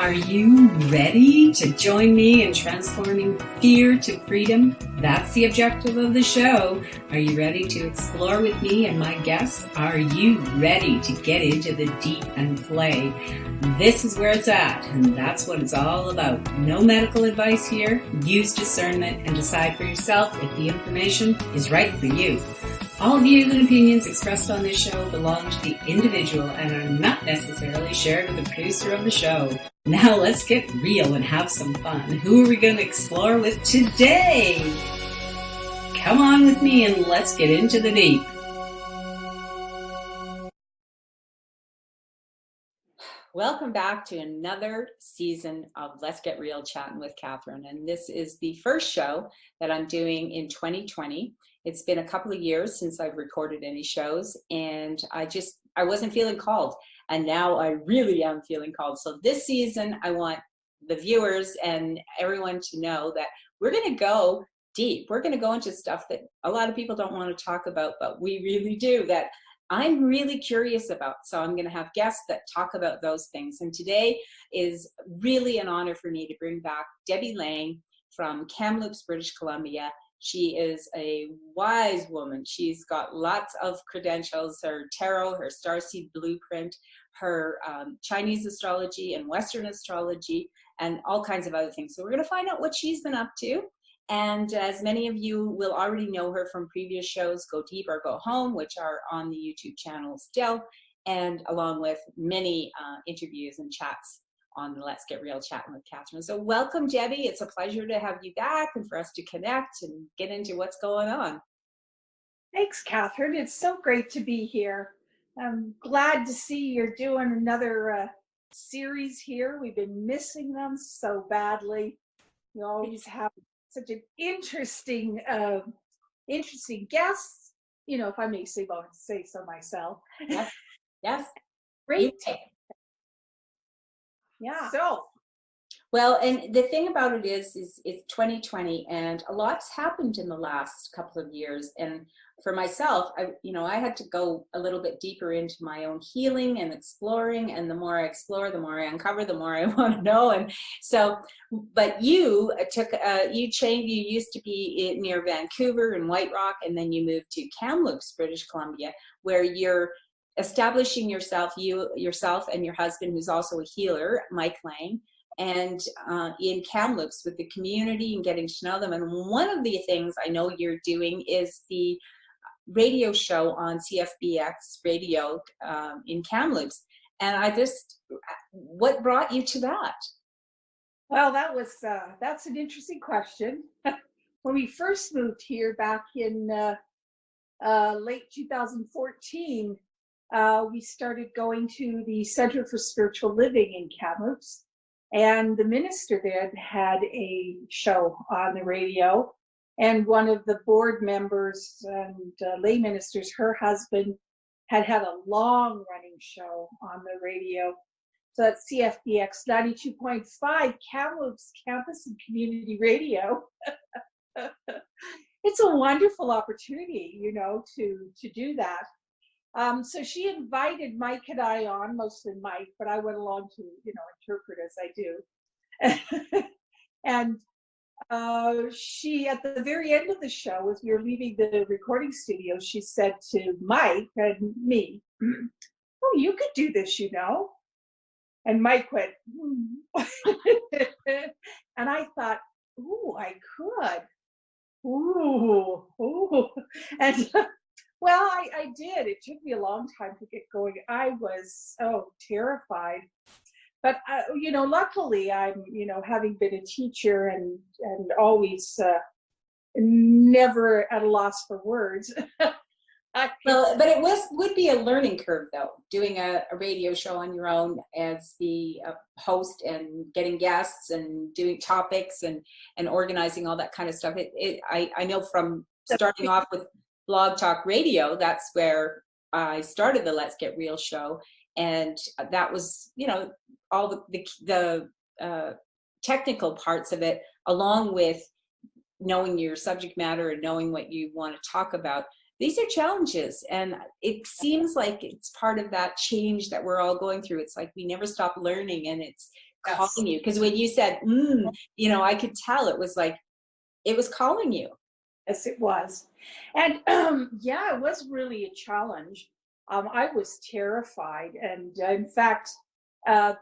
Are you ready to join me in transforming fear to freedom? That's the objective of the show. Are you ready to explore with me and my guests? Are you ready to get into the deep and play? This is where it's at, and that's what it's all about. No medical advice here. Use discernment and decide for yourself if the information is right for you. All views and opinions expressed on this show belong to the individual and are not necessarily shared with the producer of the show. Now let's get real and have some fun. Who are we going to explore with today? Come on with me and let's get into the deep. Welcome back to another season of Let's Get Real Chatting with Catherine. And this is the first show that I'm doing in 2020. It's been a couple of years since I've recorded any shows, and I wasn't feeling called. And now I really am feeling called. So this season, I want the viewers and everyone to know that we're going to go deep. We're going to go into stuff that a lot of people don't want to talk about, but we really do, that I'm really curious about. So I'm going to have guests that talk about those things. And today is really an honor for me to bring back Debbi Lang from Kamloops, British Columbia. She is a wise woman. She's got lots of credentials, her tarot, her starseed blueprint, her Chinese astrology and Western astrology, and all kinds of other things. So we're going to find out what she's been up to. And as many of you will already know her from previous shows, Go Deep or Go Home, which are on the YouTube channel still, and along with many interviews and chats on the Let's Get Real Chatting with Catherine. So welcome, Debbi. It's a pleasure to have you back and for us to connect and get into what's going on. Thanks, Catherine. It's so great to be here. I'm glad to see you're doing another series here. We've been missing them so badly. You always have such an interesting guests, you know, if I may say so myself. Yes, yes. Great. Yeah. So, well, and the thing about it is it's 2020, and a lot's happened in the last couple of years. And for myself, I had to go a little bit deeper into my own healing and exploring. And the more I explore, the more I uncover, the more I want to know. And so, but you changed. You used to be near Vancouver and White Rock, and then you moved to Kamloops, British Columbia, where you're establishing yourself and your husband, who's also a healer, Mike Lang, and in Kamloops with the community and getting to know them. And one of the things I know you're doing is the radio show on CFBX radio in Kamloops. And what brought you to that? Well, that's an interesting question. When we first moved here back in late 2014, we started going to the Center for Spiritual Living in Kamloops, and the minister there had a show on the radio, and one of the board members and lay ministers, her husband, had a long-running show on the radio. So that's CFBX 92.5, Kamloops Campus and Community Radio. It's a wonderful opportunity, you know, to do that. So she invited Mike and I on, mostly Mike, but I went along to, you know, interpret as I do. And she, at the very end of the show, as we were leaving the recording studio, she said to Mike and me, "Oh, you could do this, you know." And Mike went, and I thought, "Ooh, I could. Ooh." And well, I did. It took me a long time to get going. I was so terrified. But, you know, luckily I'm, you know, having been a teacher and always never at a loss for words. Well, but it would be a learning curve, though, doing a radio show on your own as the host and getting guests and doing topics and organizing all that kind of stuff. I know from starting off with Blog Talk Radio, that's where I started the Let's Get Real show. And that was, you know, all the technical parts of it, along with knowing your subject matter and knowing what you want to talk about. These are challenges, and it seems like it's part of that change that we're all going through. It's like we never stop learning, and it's Yes. calling you. Because when you said, you know, I could tell it was like, it was calling you. Yes, it was. And yeah, it was really a challenge. I was terrified. And in fact, one of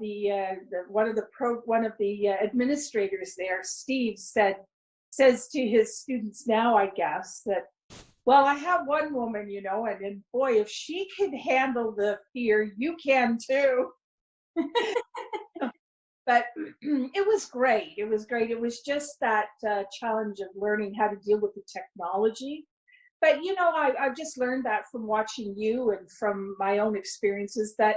the administrators there, Steve, says to his students now, I guess, that, well, I have one woman, you know, and boy, if she can handle the fear, you can too. But it was great. It was great. It was just that challenge of learning how to deal with the technology. But you know, I've just learned that from watching you and from my own experiences, that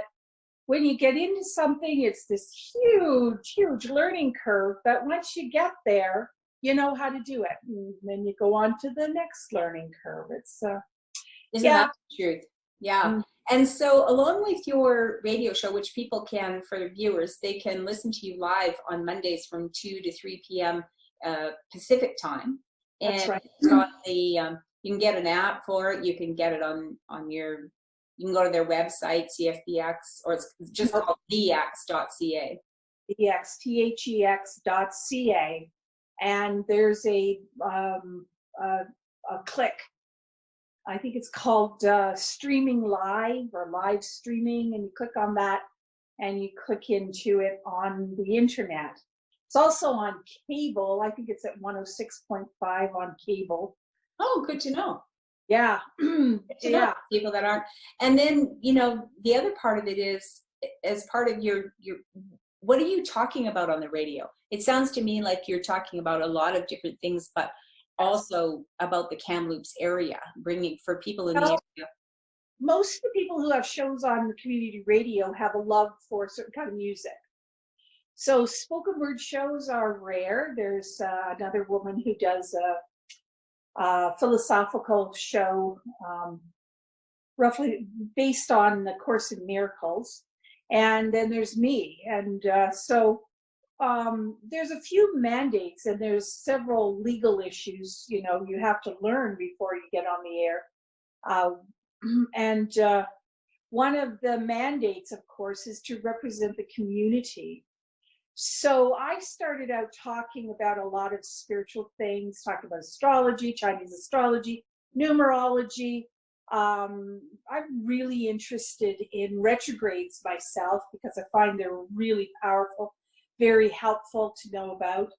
when you get into something, it's this huge, huge learning curve. But once you get there, you know how to do it, and then you go on to the next learning curve. It's Isn't yeah. that the truth? Yeah. Mm. And so, along with your radio show, which people can, for the viewers, they can listen to you live on Mondays from 2 to 3 p.m. Pacific time. That's And right. it's got the, you can get an app for it. You can get it on your, you can go to their website, CFBX, or it's just Nope. called thex.ca. thex.ca, and there's a click. I think it's called streaming live or live streaming, and you click on that and you click into it on the internet. It's also on cable. I think it's at 106.5 on cable. Oh, good to know. Yeah. To Yeah. know people that aren't. And then, you know, the other part of it is, as part of your what are you talking about on the radio? It sounds to me like you're talking about a lot of different things, but also about the Kamloops area, bringing for people in the Well, area. most of the people who have shows on the community radio have a love for a certain kind of music. So spoken word shows are rare. There's another woman who does a philosophical show, roughly based on the Course in Miracles. And then there's me. And so there's a few mandates, and there's several legal issues, you know, you have to learn before you get on the air. Uh, and one of the mandates, of course, is to represent the community. So I started out talking about a lot of spiritual things, talking about astrology, Chinese astrology, numerology. I'm really interested in retrogrades myself because I find they're really powerful, very helpful to know about.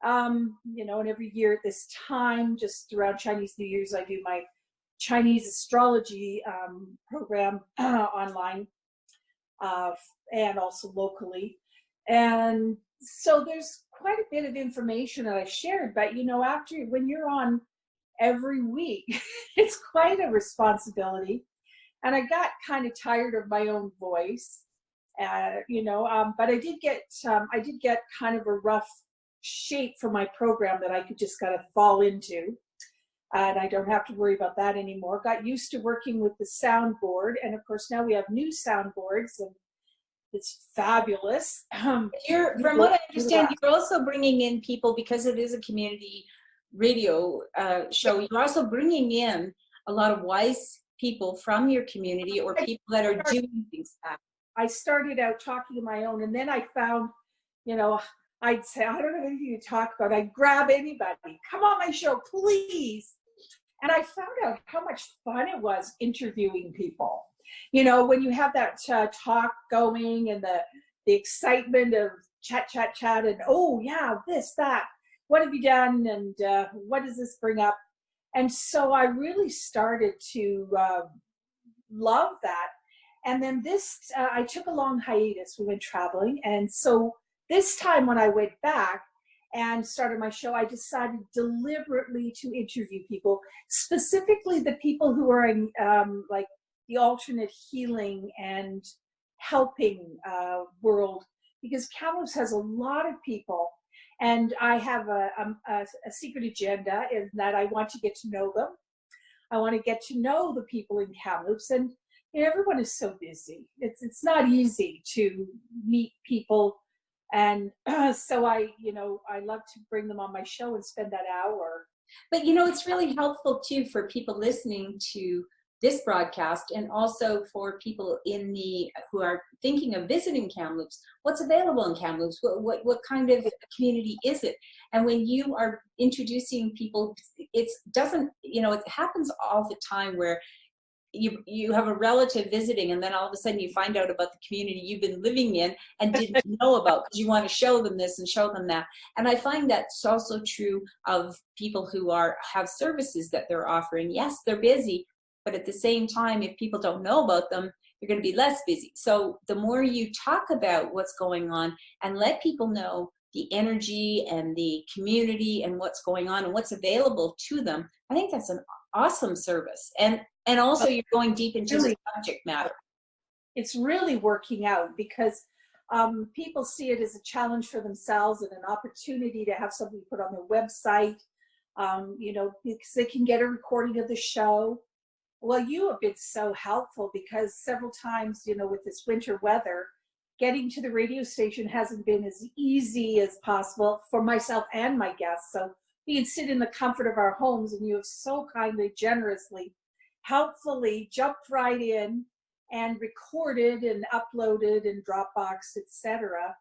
You know, and every year at this time, just around Chinese New Year's, I do my Chinese astrology program online, and also locally. And so there's quite a bit of information that I shared, but you know, when you're on every week, it's quite a responsibility. And I got kind of tired of my own voice, you know, but I did get kind of a rough shape for my program that I could just kind of fall into. And I don't have to worry about that anymore. Got used to working with the soundboard. And of course, now we have new soundboards, and it's fabulous. From what I understand, you're also bringing in people, because it is a community radio show. You're also bringing in a lot of wise people from your community, or people that are doing things. I started out talking to my own, and then I found, you know, I'd say, I don't know anything to talk about. I'd grab anybody, come on my show, please. And I found out how much fun it was interviewing people. You know, when you have that talk going, and the excitement of chat, chat, chat, and oh yeah, this, that, what have you done, and what does this bring up? And so I really started to love that. And then I took a long hiatus. We went traveling, and so this time when I went back and started my show, I decided deliberately to interview people, specifically the people who are in like the alternate healing and helping world, because Kamloops has a lot of people, and I have a secret agenda in that I want to get to know them. I want to get to know the people in Kamloops, and you know, everyone is so busy. It's not easy to meet people, and so I love to bring them on my show and spend that hour. But you know, it's really helpful too for people listening to this broadcast, and also for people in the who are thinking of visiting Kamloops, what's available in Kamloops, what kind of community is it? And when you are introducing people, it doesn't, you know, it happens all the time where you have a relative visiting, and then all of a sudden you find out about the community you've been living in and didn't know about, because you want to show them this and show them that. And I find that's also true of people who have services that they're offering. Yes, they're busy, but at the same time, if people don't know about them, they're going to be less busy. So the more you talk about what's going on and let people know the energy and the community and what's going on and what's available to them, I think that's an awesome service. And also you're going deep into the subject matter. It's really working out, because people see it as a challenge for themselves and an opportunity to have something put on their website, you know, because they can get a recording of the show. Well, you have been so helpful, because several times, you know, with this winter weather, getting to the radio station hasn't been as easy as possible for myself and my guests. So we can sit in the comfort of our homes, and you have so kindly, generously, helpfully jumped right in and recorded and uploaded in Dropbox, etc.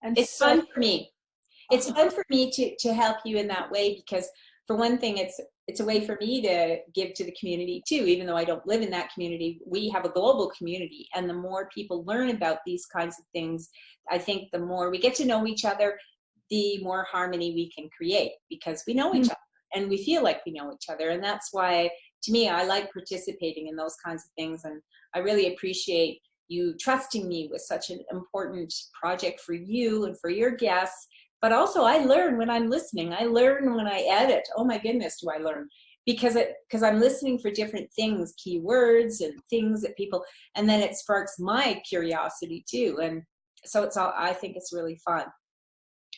And it's fun for me. It's fun for me to help you in that way, because for one thing, it's a way for me to give to the community too. Even though I don't live in that community, we have a global community, and the more people learn about these kinds of things, I think the more we get to know each other, the more harmony we can create, because we know each other and we feel like we know each other. And that's why, to me, I like participating in those kinds of things. And I really appreciate you trusting me with such an important project for you and for your guests. But also, I learn when I'm listening. I learn when I edit. Oh my goodness, do I learn? Because I'm listening for different things, keywords and things that people, and then it sparks my curiosity too. And so I think it's really fun.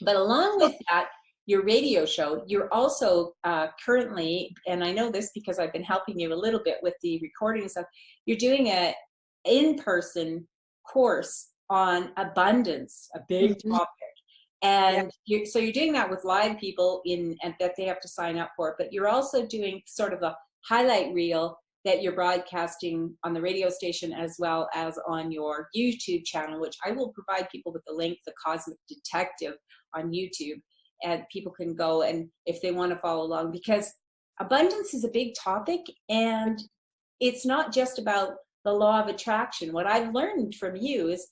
But along with that, your radio show, you're also currently, and I know this because I've been helping you a little bit with the recording and stuff, you're doing a in-person course on abundance, a big topic. And so you're doing that with live people and that they have to sign up for, but you're also doing sort of a highlight reel that you're broadcasting on the radio station as well as on your YouTube channel, which I will provide people with the link, The Cosmic Detective on YouTube, and people can go and if they want to follow along, because abundance is a big topic, and it's not just about the law of attraction. What I've learned from you is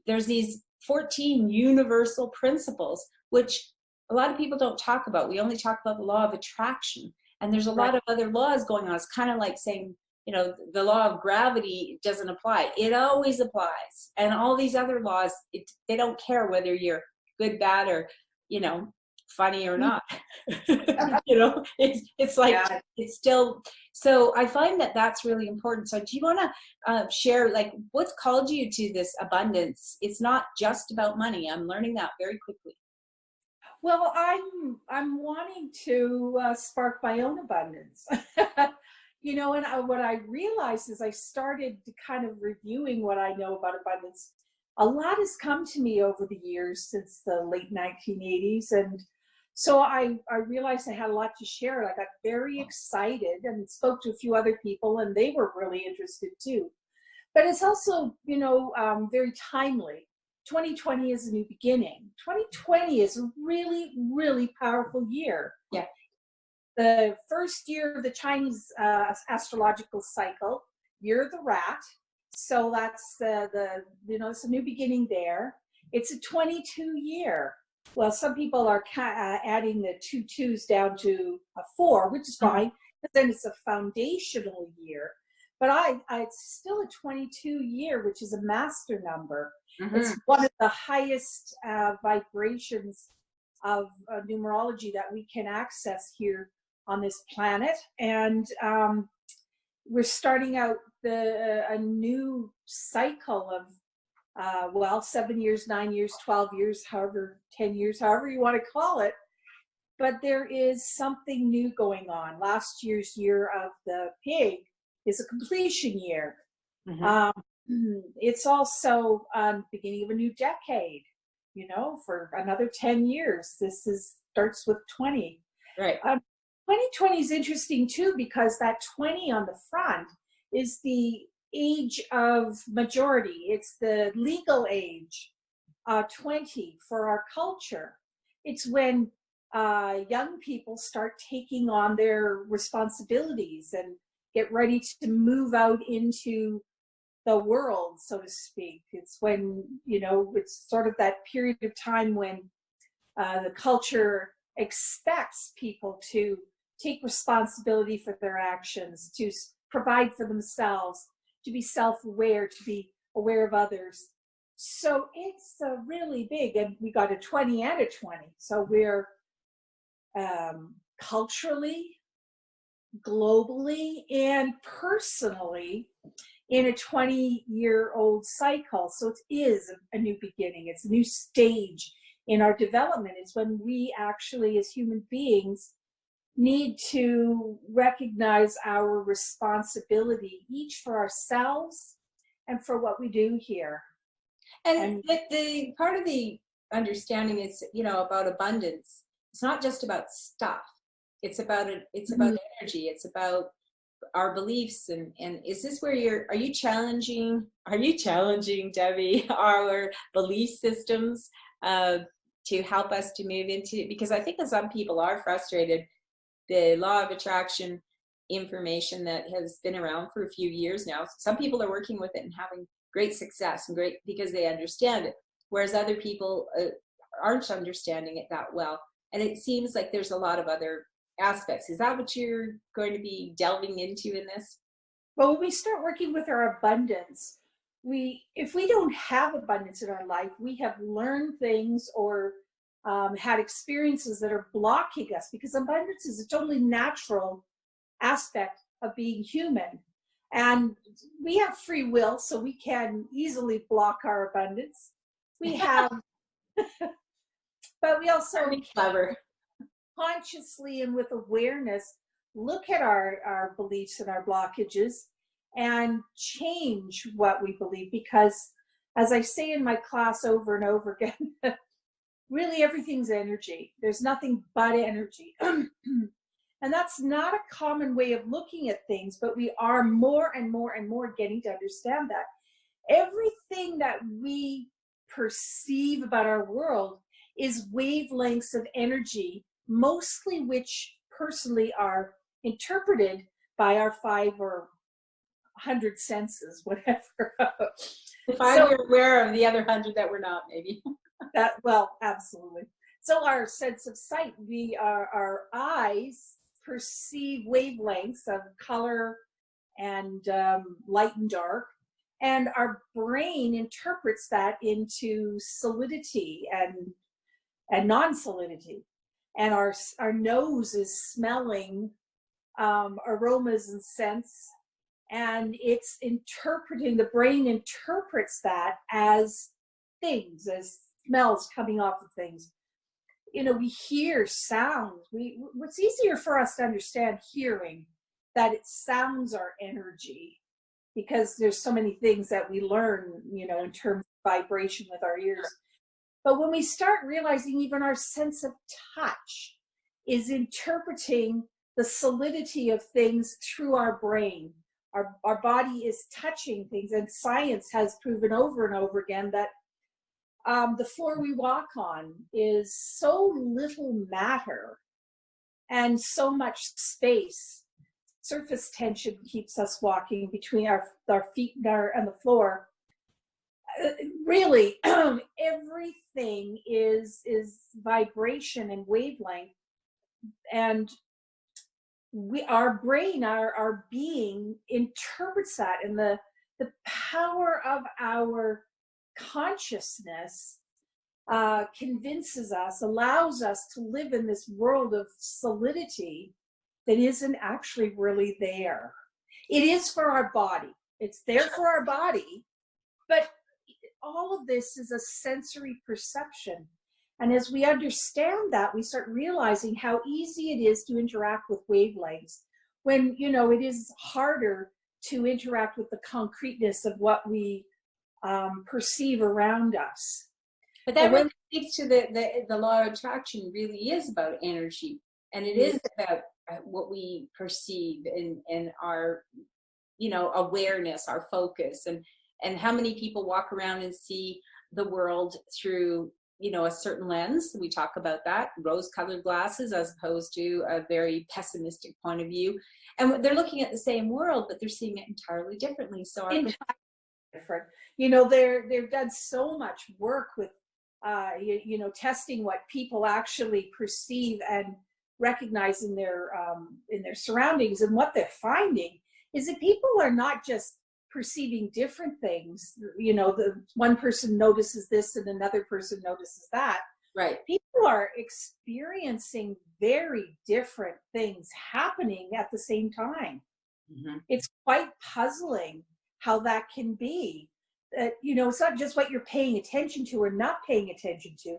there's these 14 universal principles, which a lot of people don't talk about. We only talk about the law of attraction. And there's a lot of other laws going on. It's kind of like saying, you know, the law of gravity doesn't apply. It always applies. And all these other laws, they don't care whether you're good, bad, or, you know, funny or not. You know, it's like, it's still, so I find that that's really important. So do you want to share, like, what's called you to this abundance? It's not just about money. I'm learning that very quickly. Well, I'm wanting to spark my own abundance. You know, and what I realized is I started to kind of reviewing what I know about abundance. A lot has come to me over the years since the late 1980s, and so I realized I had a lot to share. I got very excited and spoke to a few other people, and they were really interested too. But it's also, you know, very timely. 2020 is a new beginning. 2020 is a really, really powerful year. Yeah. The first year of the Chinese astrological cycle, year of the rat. So that's you know, it's a new beginning there. It's a 22 year. Well, some people are adding the 2 2s down to a 4, which is fine, but then it's a foundational year. But it's still a 22 year, which is a master number. It's one of the highest vibrations of numerology that we can access here on this planet. And we're starting out a new cycle of, well, 7 years, 9 years, 12 years, however, 10 years, however you want to call it. But there is something new going on. Last year's year of the pig is a completion year. It's also beginning of a new decade, you know, for another 10 years. This starts with 20. Right. 2020 is interesting too, because that 20 on the front is the age of majority. It's the legal age, 20 for our culture. It's when young people start taking on their responsibilities and get ready to move out into the world, so to speak. It's when, it's sort of that period of time when the culture expects people to take responsibility for their actions, to provide for themselves, to be self-aware, to be aware of others. So it's really big, and we got a 20 and a 20. So we're culturally, globally, and personally in a 20-year-old cycle. So it is a new beginning. It's a new stage in our development. It's when we actually, as human beings, need to recognize our responsibility, each for ourselves and for what we do here. And the part of the understanding is, about abundance. It's not just about stuff. It's about energy. It's about our beliefs. And is this where are you challenging, Debbi, our belief systems to help us to move into, because I think that some people are frustrated. The law of attraction information that has been around for a few years now, some people are working with it and having great success and great because they understand it, whereas other people aren't understanding it that well. And it seems like there's a lot of other aspects. Is that what you're going to be delving into in this? Well, when we start working with our abundance, if we don't have abundance in our life, we have learned things or had experiences that are blocking us, because abundance is a totally natural aspect of being human. And we have free will, so we can easily block our abundance. We have, but we also clever. Consciously and with awareness look at our beliefs and our blockages and change what we believe. Because, as I say in my class over and over again, really everything's energy. There's nothing but energy. And that's not a common way of looking at things, but we are more and more and more getting to understand that. Everything that we perceive about our world is wavelengths of energy, mostly which personally are interpreted by our 5 or 100 senses, whatever. If I were aware of the other 100 that we're not, maybe. Well, absolutely. So our sense of sight, our eyes perceive wavelengths of color and light and dark, and our brain interprets that into solidity and non-solidity. And our nose is smelling aromas and scents, and it's interpreting, the brain interprets that as things, as smells coming off of things. We hear sounds. What's easier for us to understand hearing, that it sounds our energy, because there's so many things that we learn, in terms of vibration with our ears. But when we start realizing even our sense of touch is interpreting the solidity of things through our brain, our body is touching things, and science has proven over and over again that the floor we walk on is so little matter and so much space. Surface tension keeps us walking between our feet and the floor. Really, everything is vibration and wavelength, and our brain, our being interprets that, and the power of our consciousness convinces us, allows us to live in this world of solidity that isn't actually really there. It is for our body. It's there for our body, but all of this is a sensory perception. And as we understand that, we start realizing how easy it is to interact with wavelengths, when, it is harder to interact with the concreteness of what we perceive around us. But that really speaks to the law of attraction. Really is about energy, and it is about what we perceive and our you know, awareness, our focus, and how many people walk around and see the world through, you know, a certain lens. We talk about that, rose-colored glasses, as opposed to a very pessimistic point of view. And they're looking at the same world, but they're seeing it entirely differently. So our different. You know, they've done so much work with, you know, testing what people actually perceive and recognize in their surroundings. And what they're finding is that people are not just perceiving different things. You know, the one person notices this and another person notices that. right. People are experiencing very different things happening at the same time. Mm-hmm. It's quite puzzling how that can be. You know, it's not just what you're paying attention to or not paying attention to.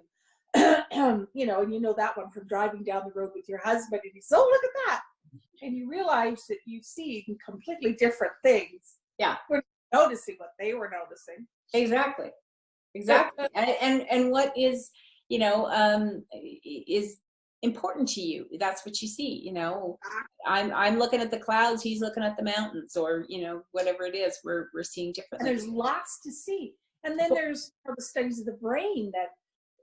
You know, and you know that one from driving down the road with your husband, and you say, "Oh, look at that," and you realize that you see completely different things. Yeah, we're noticing what they were noticing. exactly. Exactly. And what is, you know, is important to you, that's what you see. You know, I'm looking at the clouds, he's looking at the mountains, or, you know, whatever it is, we're seeing differently. And there's lots to see. And then there's the studies of the brain that,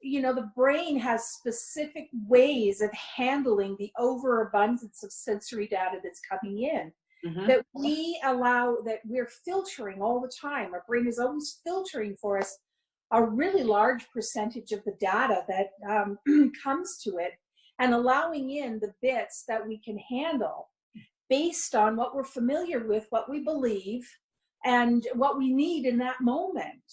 you know, the brain has specific ways of handling the overabundance of sensory data that's coming in. Mm-hmm. That we allow, that we're filtering all the time. Our brain is always filtering for us a really large percentage of the data that comes to it, and allowing in the bits that we can handle based on what we're familiar with, what we believe, and what we need in that moment.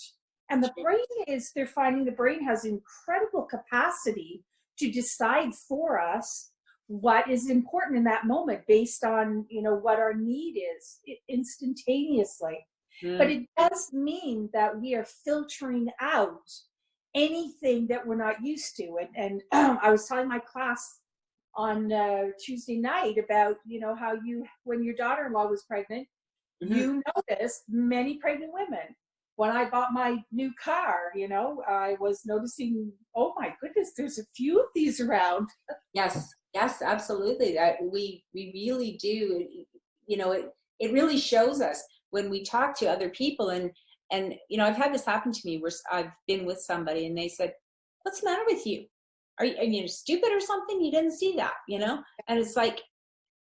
And the brain is, they're finding the brain has incredible capacity to decide for us what is important in that moment based on, you know, what our need is instantaneously. But it does mean that we are filtering out anything that we're not used to. And I was telling my class on Tuesday night about, you know, how you, when your daughter-in-law was pregnant, you noticed many pregnant women. When I bought my new car, you know, I was noticing, oh my goodness, there's a few of these around. Yes, yes, absolutely. That we really do. You know, it really shows us when we talk to other people, and you know, I've had this happen to me where I've been with somebody and they said, "What's the matter with you? Are you stupid or something? You didn't see that," you know? And it's like,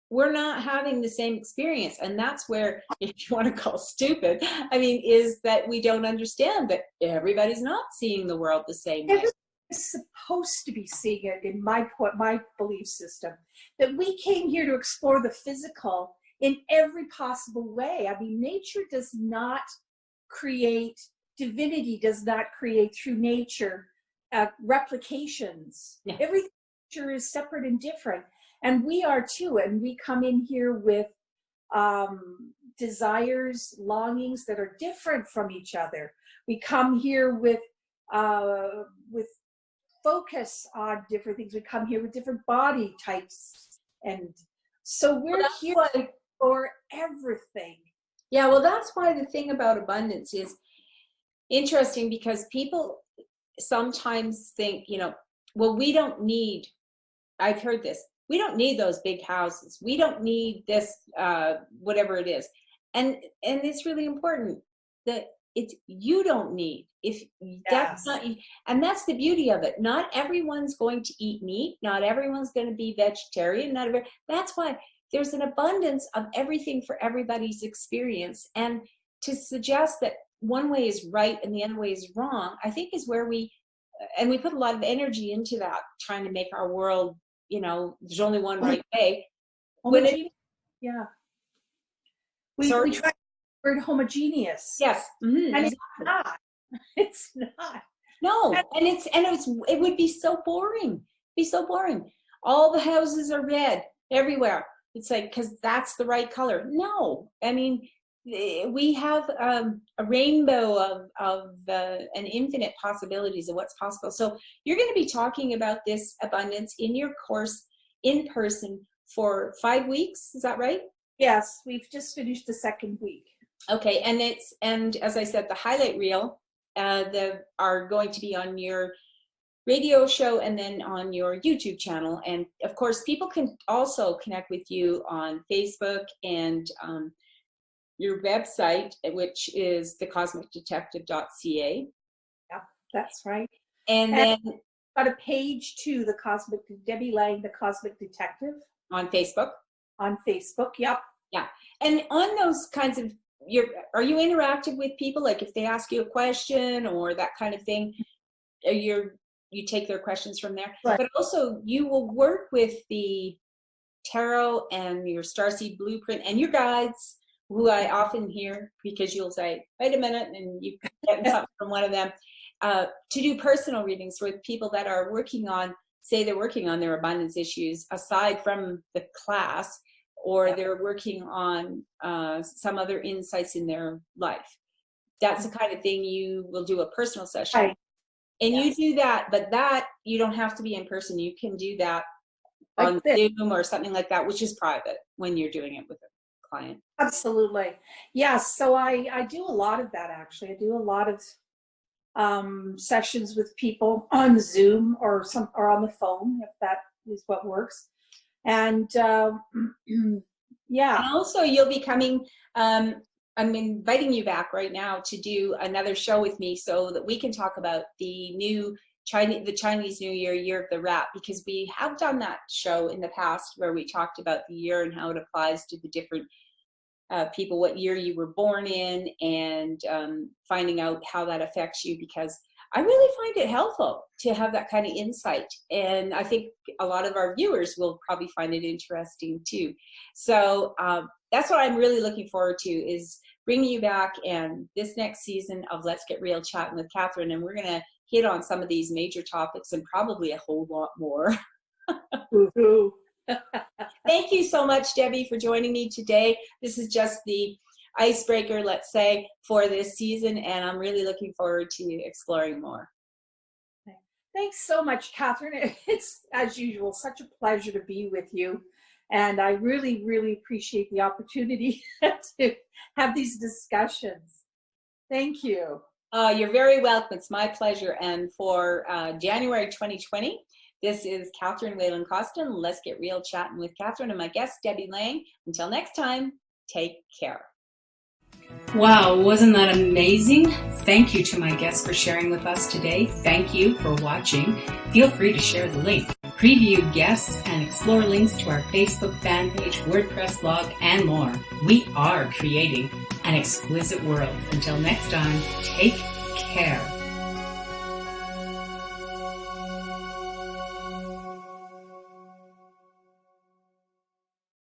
we're not having the same experience. And that's where, if you want to call stupid, I mean, is that we don't understand that everybody's not seeing the world the same way. Everybody's supposed to be seeing it, in my belief system, that we came here to explore the physical in every possible way. I mean, nature does not create, divinity does not create through nature replications. Yeah. Every nature is separate and different. And we are too. And we come in here with desires, longings that are different from each other. We come here with focus on different things. We come here with different body types. And so we're here for everything. Yeah, well, that's why the thing about abundance is interesting, because people sometimes think, you know, well, we don't need, I've heard this, we don't need those big houses. We don't need this, whatever it is. And it's really important that it's, you don't need, if that's not, and that's the beauty of it. Not everyone's going to eat meat. Not everyone's going to be vegetarian. That's why there's an abundance of everything for everybody's experience. And to suggest that one way is right and the other way is wrong, I think is where we put a lot of energy into that, trying to make our world, you know, there's only one right way. Yeah. We try the word homogeneous. Yes. Mm-hmm. And it's not. It's not. No. And it would be so boring. Be so boring. All the houses are red everywhere. It's like, because that's the right color. No. I mean, we have a rainbow of an infinite possibilities of what's possible. So you're going to be talking about this abundance in your course in person for 5 weeks. Is that right? Yes, we've just finished the second week. Okay, and as I said, the highlight reel are going to be on your radio show and then on your YouTube channel. And of course, people can also connect with you on Facebook and your website, which is thecosmicdetective.ca. Yep, that's right. And And then got a page too, Debbi Lang, the Cosmic Detective, on Facebook. on Facebook. Yep. Yeah. And on those kinds of, are you interactive with people? Like if they ask you a question or that kind of thing, you take their questions from there. Right. But also you will work with the tarot and your starseed blueprint and your guides, who I often hear, because you'll say, wait a minute, and you get something from one of them, to do personal readings with people that are working on, say they're working on their abundance issues aside from the class, or they're working on some other insights in their life. That's the kind of thing you will do a personal session. Right. And Yes. you do that, but that you don't have to be in person. You can do that on Zoom or something like that, which is private when you're doing it with a client. Absolutely. Yes. So I do a lot of that, actually. I do a lot of sessions with people on Zoom or on the phone, if that is what works. And yeah. And also you'll be coming, I'm inviting you back right now to do another show with me so that we can talk about the Chinese New Year, Year of the Rat, because we have done that show in the past where we talked about the year and how it applies to the different people, what year you were born in, and finding out how that affects you, because I really find it helpful to have that kind of insight. And I think a lot of our viewers will probably find it interesting too. So that's what I'm really looking forward to, is bringing you back and this next season of Let's Get Real Chatting with Catherine. And we're going to hit on some of these major topics and probably a whole lot more. Woo-hoo. Thank you so much, Debbie, for joining me today. This is just the icebreaker, let's say, for this season, and I'm really looking forward to exploring more. Thanks so much, Catherine. It's, as usual, such a pleasure to be with you. And I really, really appreciate the opportunity to have these discussions. Thank you. You're very welcome. It's my pleasure. And for January 2020, this is Catherine Whelan Costen. Let's Get Real Chatting with Catherine, and my guest, Debbi Lang. Until next time, take care. Wow, wasn't that amazing? Thank you to my guests for sharing with us today. Thank you for watching. Feel free to share the link, preview guests, and explore links to our Facebook fan page, WordPress blog, and more. We are creating an exquisite world. Until next time, take care.